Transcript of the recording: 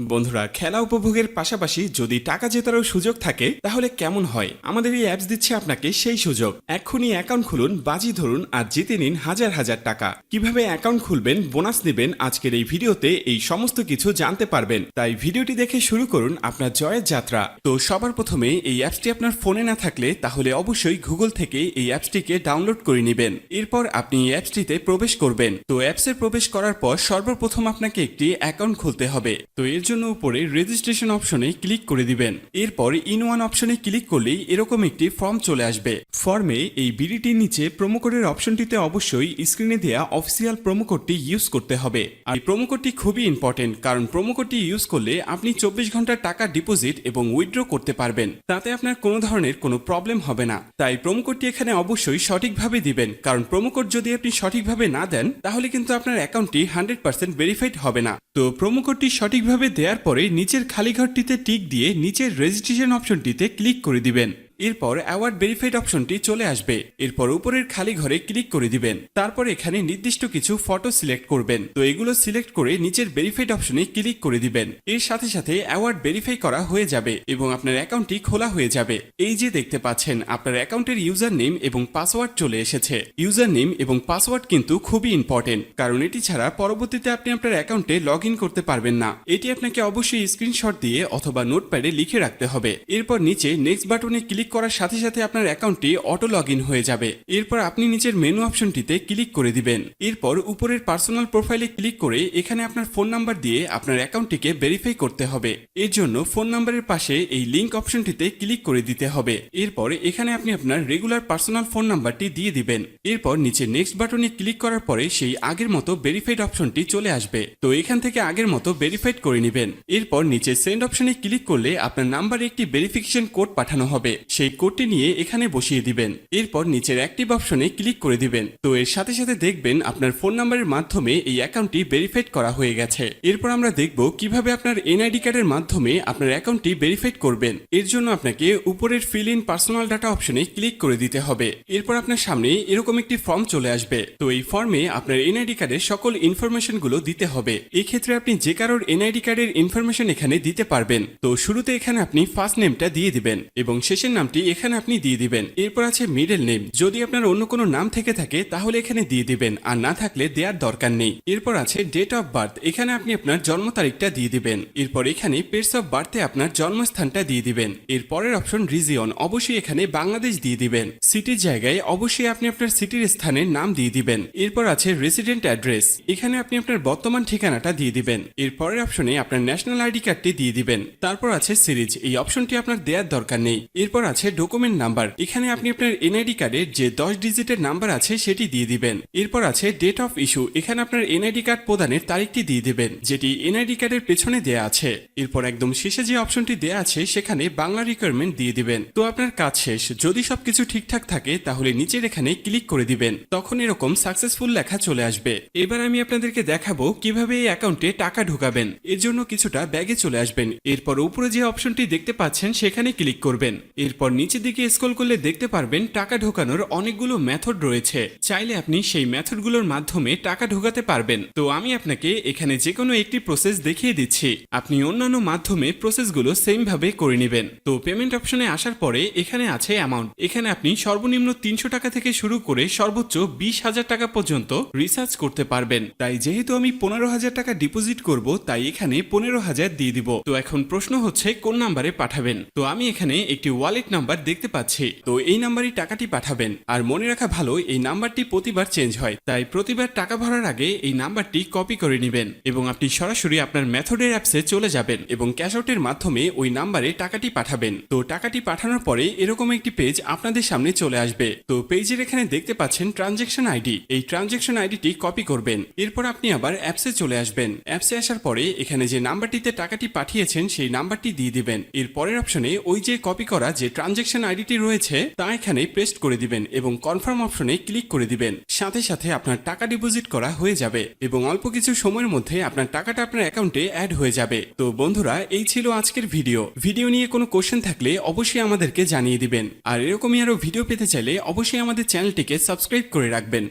বন্ধুরা, খেলা উপভোগের পাশাপাশি যদি টাকা জেতারও সুযোগ থাকে তাহলে কেমন হয়? আমাদের এই অ্যাপস দিচ্ছে আপনাকে সেই সুযোগ। এক্ষুনি অ্যাকাউন্ট খুলুন, বাজি ধরুন আর জিতে নিন হাজার হাজার টাকা। কিভাবে অ্যাকাউন্ট খুলবেন, বোনাস নেবেন, আজকের এই ভিডিওতে এই সমস্ত কিছু জানতে পারবেন। তাই ভিডিওটি দেখে শুরু করুন আপনার জয়ের যাত্রা। তো সবার প্রথমে এই অ্যাপসটি আপনার ফোনে না থাকলে তাহলে অবশ্যই গুগল থেকে এই অ্যাপসটিকে ডাউনলোড করে নেবেন। এরপর আপনি এই অ্যাপসটিতে প্রবেশ করবেন। তো অ্যাপসে প্রবেশ করার পর সর্বপ্রথম আপনাকে একটি অ্যাকাউন্ট খুলতে হবে। তো এর জন্য উপরে রেজিস্ট্রেশন অপশনে ক্লিক করে দিবেন। এরপর ইন ওয়ান অপশনে ক্লিক করলেই এরকম একটি ফর্ম চলে আসবে। ফর্মে এই বিডিটির নিচে প্রোমো কোডের অপশনটিতে অবশ্যই স্ক্রিনে দেওয়া অফিসিয়াল প্রোমো কোডটি ইউজ করতে হবে। আর এই প্রোমো কোডটি খুবই ইম্পর্টেন্ট, কারণ প্রোমো কোডটি ইউজ করলে আপনি 24 ঘন্টার টাকা ডিপোজিট এবং উইথড্র করতে পারবেন। তাতে আপনার কোনো ধরনের কোনো প্রবলেম হবে না। তাই প্রোমো কোডটি এখানে অবশ্যই সঠিকভাবে দিবেন, কারণ প্রোমো কোড যদি আপনি সঠিকভাবে না দেন তাহলে কিন্তু আপনার অ্যাকাউন্টটি 100% ভেরিফাইড হবে না। তো প্রোমো কোডটি সঠিকভাবে দেওয়ার পরে নিচের খালি ঘরটিতে টিক দিয়ে নিচের রেজিস্ট্রেশন অপশনটিতে ক্লিক করে দিবেন। এরপর অ্যাওয়ার্ড ভেরিফাইড অপশনটি চলে আসবে। এরপর উপরের খালি ঘরে ক্লিক করে দিবেন। তারপর এখানে নির্দিষ্ট কিছু ফটো সিলেক্ট করবেন। তো এগুলো সিলেক্ট করে নিচের ভেরিফাইড অপশনে ক্লিক করে দিবেন। এর সাথে সাথে অ্যাওয়ার্ড ভেরিফাই করা হয়ে যাবে এবং আপনার অ্যাকাউন্টটি খোলা হয়ে যাবে। এই যে দেখতে পাচ্ছেন আপনার অ্যাকাউন্টের ইউজার নেম এবং পাসওয়ার্ড চলে এসেছে। ইউজার নেম এবং পাসওয়ার্ড কিন্তু খুবই ইম্পর্টেন্ট, কারণ এটি ছাড়া পরবর্তীতে আপনি আপনার অ্যাকাউন্টে লগ ইন করতে পারবেন না। এটি আপনাকে অবশ্যই স্ক্রিনশট দিয়ে অথবা নোটপ্যাডে লিখে রাখতে হবে। এরপর নিচে নেক্সট বাটনে ক্লিক করার সাথে সাথে আপনার অ্যাকাউন্টটি অটো লগ ইন হয়ে যাবে। এরপর আপনি নিচের মেনু অপশনটিতে ক্লিক করে দিবেন। এরপর উপরের পার্সোনাল প্রোফাইলে ক্লিক করে এখানে আপনার ফোন নাম্বার দিয়ে আপনার অ্যাকাউন্টটিকে ভেরিফাই করতে হবে। এর জন্য ফোন নাম্বারের পাশে এই লিংক অপশনটিতে ক্লিক করে দিতে হবে। এরপর এখানে আপনি আপনার রেগুলার পার্সোনাল ফোন নাম্বারটি দিয়ে দিবেন। এরপর নিচে নেক্সট বাটনে ক্লিক করার পরে সেই আগের মতো ভেরিফাইড অপশনটি চলে আসবে। তো এখান থেকে আগের মতো ভেরিফাইড করে নেবেন। এরপর নিচে সেন্ড অপশনে ক্লিক করলে আপনার নাম্বারে একটি ভেরিফিকেশন কোড পাঠানো হবে। সেই কোডটি নিয়ে এখানে বসিয়ে দিবেন। এরপর নিচের অ্যাক্টিভ অপশনে ক্লিক করে দিবেন। তো এর সাথে সাথে দেখবেন আপনার ফোন নাম্বারের মাধ্যমে এই অ্যাকাউন্টটি ভেরিফাইড করা হয়ে গেছে। এরপর আমরা দেখব কিভাবে আপনার এনআইডি কার্ডের মাধ্যমে আপনার অ্যাকাউন্টটি ভেরিফাইড করবেন। এর জন্য আপনাকে উপরের ফিল ইন পার্সোনাল ডাটা অপশনে ক্লিক করে দিতে হবে। এরপর আপনার সামনে এরকম একটি ফর্ম চলে আসবে। তো এই ফর্মে আপনার এনআইডি কার্ডের সকল ইনফরমেশন গুলো দিতে হবে। এই ক্ষেত্রে আপনি যে কারোর এনআইডি কার্ডের ইনফরমেশন এখানে দিতে পারবেন। তো শুরুতে এখানে আপনি ফার্স্ট নেমটা দিয়ে দিবেন এবং শেষের নামটি এখানে আপনি দিয়ে দিবেন। এরপর আছে মিডল নেম, যদি আপনার অন্য কোনো নাম থেকে থাকে তাহলে এখানে দিয়ে দিবেন, আর না থাকলে দেওয়ার দরকার নেই। এরপর আছে ডেট অফ বার্থ, এখানে আপনি আপনার জন্ম তারিখটা দিয়ে দিবেন। এরপর এখানে প্লেস অফ বার্থে আপনার জন্মস্থানটা দিয়ে দিবেন। এর পরের অপশন রিজিয়ন, অবশ্যই এখানে বাংলাদেশ দিয়ে দিবেন। সিটির জায়গায় অবশ্যই আপনি আপনার সিটির স্থানের নাম দিয়ে দিবেন। এরপর আছে রেসিডেন্ট অ্যাড্রেস, এখানে আপনি আপনার বর্তমান ঠিকানাটা দিয়ে দিবেন। এর পরের অপশনে আপনার ন্যাশনাল আইডি কার্ডটি দিয়ে দিবেন। তারপর আছে সিরিজ, এই অপশনটি আপনার দেওয়ার দরকার নেই। এরপর আছে ডকুমেন্ট নাম্বার, এখানে আপনি আপনার এনআইডি কার্ডের যে 10 ডিজিটের নাম্বার আছে সেটি দিয়ে দিবেন। এরপর আছে ডেট অফ ইস্যু, এখানে আপনার এনআইডি কার্ড প্রদানের তারিখটি দিয়ে দিবেন, যেটি এনআইডি কার্ডের পেছনে দেয়া আছে। এরপর একদম শেষে যে অপশনটি দেয়া আছে সেখানে বাংলা রিকোয়ারমেন্ট দিয়ে দিবেন। তো আপনার কাজ শেষ। যদি সবকিছু ঠিকঠাক থাকে তাহলে নিচের এখানে ক্লিক করে দিবেন। তখন এরকম সাকসেসফুল লেখা চলে আসবে। এবার আমি আপনাদেরকে দেখাবো কিভাবে এই অ্যাকাউন্টে টাকা ঢোকাবেন। এর জন্য কিছুটা ব্যাগে চলে আসবেন। এরপর উপরে যে অপশনটি দেখতে পাচ্ছেন সেখানে ক্লিক করবেন। এরপর নিচের দিকে স্ক্রল করলে দেখতে পারবেন টাকা ঢোকানোর অনেকগুলো মেথড রয়েছে। চাইলে আপনি সেই মেথডগুলোর মাধ্যমে টাকা ঢোকাতে পারবেন। তো আমি আপনাকে এখানে যে কোনো একটি প্রসেস দেখিয়ে দিচ্ছি, আপনি অন্যান্য মাধ্যমে প্রসেসগুলো সেম ভাবে করে নেবেন। তো পেমেন্ট অপশনে আসার পরে এখানে আছে অ্যামাউন্ট, এখানে আপনি সর্বনিম্ন 300 টাকা থেকে শুরু করে সর্বোচ্চ 20,000 টাকা পর্যন্ত রিচার্জ করতে পারবেন। তাই যেহেতু আমি 15,000 টাকা ডিপোজিট করব তাই এখানে 15,000 দিয়ে দিব। তো এখন প্রশ্ন হচ্ছে কোন নাম্বারে পাঠাবেন। তো আমি এখানে একটি ওয়ালেট নাম্বার দেখতে পাচ্ছি। তো এই নাম্বারই টাকাটি পাঠাবেন। আর মনে রাখা ভালো, এই নাম্বারটি প্রতিবার চেঞ্জ হয়, তাই প্রতিবার টাকা ভরার আগে এই নাম্বারটি কপি করে নেবেন এবং আপনি সরাসরি আপনার মেথডের অ্যাপসে চলে যাবেন এবং ক্যাশ আউটের মাধ্যমে ওই নাম্বারে টাকাটি পাঠাবেন। তো টাকাটি পাঠানোর পরে এরকম একটি পেজ আপনাদের সামনে চলে আসবে। তো পেজের এখানে দেখতে পাচ্ছেন ট্রানজ্যাকশন আইডি, এই ট্রানজ্যাকশন আইডিটি কপি করবেন। এরপর আপনি আবার অ্যাপসে চলে আসবেন। অ্যাপসে আসার পরে এখানে যে নাম্বারটিতে টাকাটি পাঠিয়েছেন সেই নাম্বারটি দিয়ে দিবেন। এর পরের অপশনে ওই যে কপি করা যে ট্রানজ্যাকশন আইডিটি রয়েছে তা এখানে পেস্ট করে দিবেন এবং কনফার্ম অপশনে ক্লিক করে দিবেন। সাথে সাথে আপনার টাকা ডিপোজিট করা হয়ে যাবে এবং অল্প কিছু সময়ের মধ্যে আপনার টাকাটা আপনার অ্যাকাউন্টে অ্যাড হয়ে যাবে। তো বন্ধুরা, এই ছিল আজকের ভিডিও নিয়ে কোনো কোশ্চেন থাকলে অবশ্যই আমাদেরকে জানিয়ে দিবেন। আর এরকমই আরো ভিডিও পেতে চাইলে অবশ্যই আমাদের চ্যানেলটিকে সাবস্ক্রাইব করে রাখবেন।